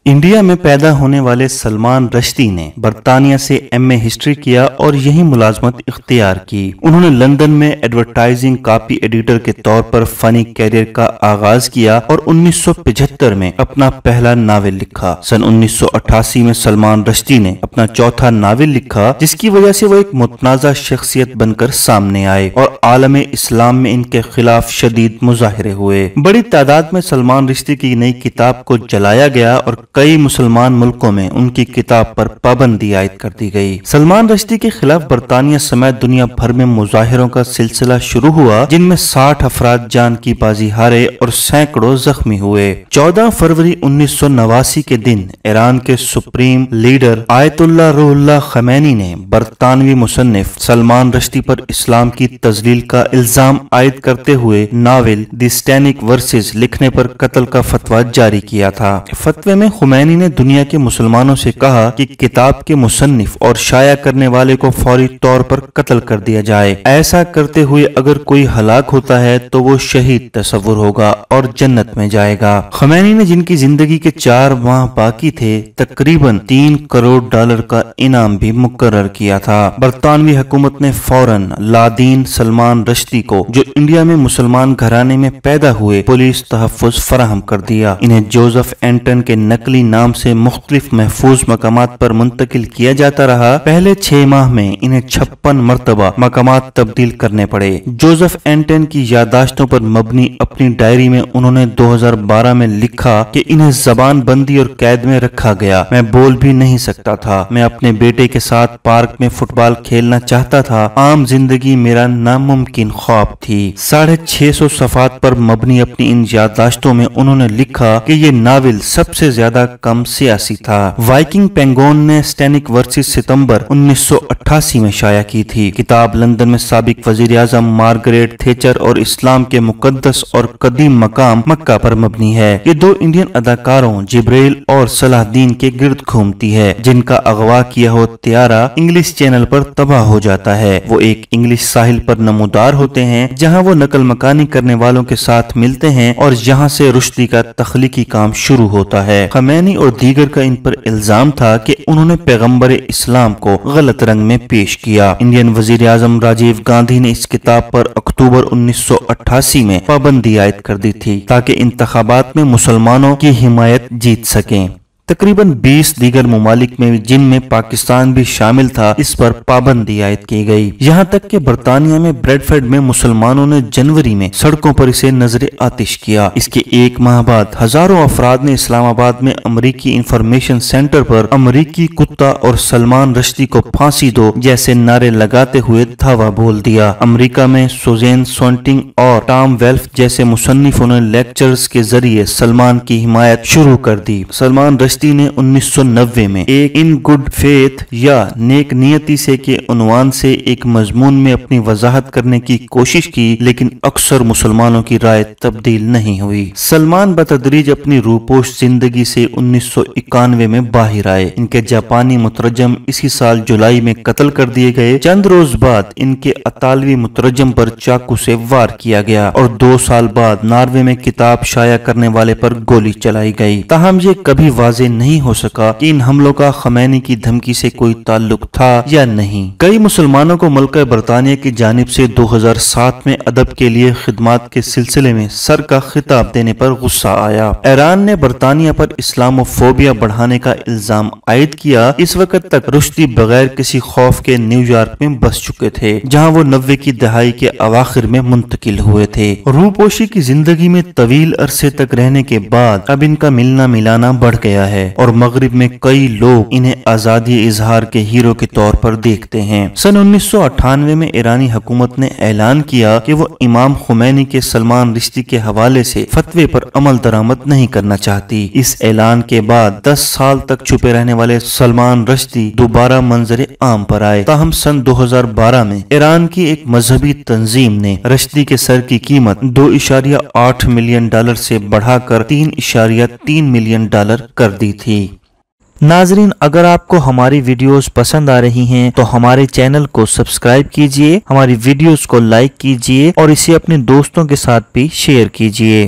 India میں پیدا ہونے والے سلمان رشدی نے برطانیہ سے ایم اے ہسٹری کیا اور یہی ملازمت اختیار کی۔ انہوں نے لندن میں ایڈورٹائزنگ کاپی ایڈیٹر کے طور پر فنی کیریئر کا آغاز کیا اور 1975 میں اپنا پہلا ناول لکھا۔ سن 1988 میں سلمان رشدی نے اپنا چوتھا ناول لکھا، جس کی وجہ سے وہ ایک متنازع شخصیت بن کر سامنے آئے اور عالم اسلام میں ان کے خلاف شدید مظاہرے ہوئے۔ بڑی تعداد میں سلمان رشدی کی نئی کتاب کو جلایا گیا اور کئی مسلمان ملکوں میں ان کی کتاب پر پابندی عائد کر دی گئی۔ سلمان رشدی کے خلاف برطانیہ سمیت دنیا بھر میں مظاہروں کا سلسلہ شروع ہوا، جن میں 60 افراد جان کی بازی ہارے اور سینکڑوں زخمی ہوئے۔ 14 فروری 1989 کے دن ایران کے سپریم لیڈر آیت اللہ روح اللہ خمینی نے برطانوی مصنف سلمان رشدی پر اسلام کی تضلیل کا الزام عائد کرتے ہوئے ناول دی سٹینک ورسز لکھنے پر قتل کا فتویٰ جاری کیا تھا۔ فتوے میں خمینی نے دنیا کے مسلمانوں سے کہا کہ کتاب کے مصنف اور شائع کرنے والے کو فوری طور پر قتل کر دیا جائے۔ ایسا کرتے ہوئے اگر کوئی ہلاک ہوتا ہے تو وہ شہید تصور ہوگا اور جنت میں جائے گا۔ خمینی نے جن کی زندگی کے 4 ماہ باقی تھے تقریباً $3 کروڑ کا انعام بھی مقرر کیا تھا۔ برطانوی حکومت نے فوراً لادین سلمان رشدی کو، جو انڈیا میں مسلمان گھرانے میں پیدا ہوئے، پولیس تحفظ فراہم کر دیا۔ انہیں جوزف اینٹن کے نقلی نام سے مختلف محفوظ مقامات پر منتقل کیا جاتا رہا۔ پہلے 6 ماہ میں انہیں 56 مرتبہ مقامات تبدیل کرنے پڑے۔ جوزف اینٹن کی یادداشتوں پر مبنی اپنی ڈائری میں انہوں نے 2012 میں لکھا کہ انہیں زبان بندی اور قید میں رکھا گیا۔ میں بول بھی نہیں سکتا تھا۔ میں اپنے بیٹے کے ساتھ پارک میں فٹ بال کھیلنا چاہتا تھا۔ عام زندگی میرا ناممکن خواب تھی۔ 650 صفحات پر مبنی اپنی ان یادداشتوں میں انہوں نے لکھا کہ یہ ناول سب سے زیادہ کم سیاسی تھا۔ وائکنگ پینگون نے سٹینک ورسز ستمبر 1988 میں شائع کی تھی۔ کتاب لندن میں سابق وزیر اعظم مارگریٹ تھیچر اور اسلام کے مقدس اور قدیم مقام مکہ پر مبنی ہے۔ یہ 2 انڈین اداکاروں جبریل اور صلاح الدین کے گرد گھومتی ہے، جن کا اغوا کیا ہوا طیارہ انگلش چینل پر تباہ ہو جاتا ہے۔ وہ ایک انگلش ساحل پر نمودار ہوتے ہیں، جہاں وہ نقل مکانی کرنے والوں کے ساتھ ملتے ہیں اور یہاں سے رشدی کا تخلیقی کام شروع ہوتا ہے۔ خمینی اور دیگر کا ان پر الزام تھا کہ انہوں نے پیغمبر اسلام کو غلط رنگ میں پیش کیا۔ انڈین وزیر اعظم راجیو گاندھی نے اس کتاب پر اکتوبر 1988 میں پابندی عائد کر دی تھی تاکہ انتخابات میں مسلمانوں کی حمایت جیت سکیں۔ تقریباً 20 دیگر ممالک میں، جن میں پاکستان بھی شامل تھا، اس پر پابندی عائد کی گئی۔ یہاں تک کہ برطانیہ میں بریڈفورڈ میں مسلمانوں نے جنوری میں سڑکوں پر اسے نظر آتش کیا۔ اس کے 1 ماہ بعد ہزاروں افراد نے اسلام آباد میں امریکی انفارمیشن سینٹر پر امریکی کتا اور سلمان رشدی کو پھانسی دو جیسے نعرے لگاتے ہوئے دھاوا بول دیا۔ امریکہ میں سوزین سونٹنگ اور ٹام ویلف جیسے مصنفوں نے لیکچرز کے ذریعے سلمان کی حمایت شروع کر دی۔ سلمان رشدی نے 1990 میں ایک ان گڈ فیتھ یا نیک نیتی سے کے عنوان سے ایک مضمون میں اپنی وضاحت کرنے کی کوشش کی، لیکن اکثر مسلمانوں کی رائے تبدیل نہیں ہوئی۔ سلمان بتدریج اپنی روپوش زندگی سے 1991 میں باہر آئے۔ ان کے جاپانی مترجم اسی سال جولائی میں قتل کر دیے گئے۔ چند روز بعد ان کے اطالوی مترجم پر چاقو سے وار کیا گیا اور 2 سال بعد ناروے میں کتاب شائع کرنے والے پر گولی چلائی گئی۔ تاہم یہ کبھی واضح نہیں ہو سکا کہ ان حملوں کا خمینی کی دھمکی سے کوئی تعلق تھا یا نہیں۔ کئی مسلمانوں کو ملکہ برطانیہ کی جانب سے 2007 میں ادب کے لیے خدمات کے سلسلے میں سر کا خطاب دینے پر غصہ آیا۔ ایران نے برطانیہ پر اسلام فوبیا بڑھانے کا الزام عائد کیا۔ اس وقت تک رشدی بغیر کسی خوف کے نیو یارک میں بس چکے تھے، جہاں وہ 90 کی دہائی کے اواخر میں منتقل ہوئے تھے۔ روپوشی کی زندگی میں طویل عرصے تک رہنے کے بعد اب ان کا ملنا ملانا بڑھ گیا ہے اور مغرب میں کئی لوگ انہیں آزادی اظہار کے ہیرو کے طور پر دیکھتے ہیں۔ سن 1998 میں ایرانی حکومت نے اعلان کیا کہ وہ امام خمینی کے سلمان رشدی کے حوالے سے فتوے پر عمل درآمد نہیں کرنا چاہتی۔ اس اعلان کے بعد 10 سال تک چھپے رہنے والے سلمان رشدی دوبارہ منظر عام پر آئے۔ تاہم سن 2012 میں ایران کی ایک مذہبی تنظیم نے رشدی کے سر کی قیمت $2.8 ملین سے بڑھا کر $3.3 ملین کر دی تھی۔ ناظرین، اگر آپ کو ہماری ویڈیوز پسند آ رہی ہیں تو ہمارے چینل کو سبسکرائب کیجئے، ہماری ویڈیوز کو لائک کیجئے اور اسے اپنے دوستوں کے ساتھ بھی شیئر کیجئے۔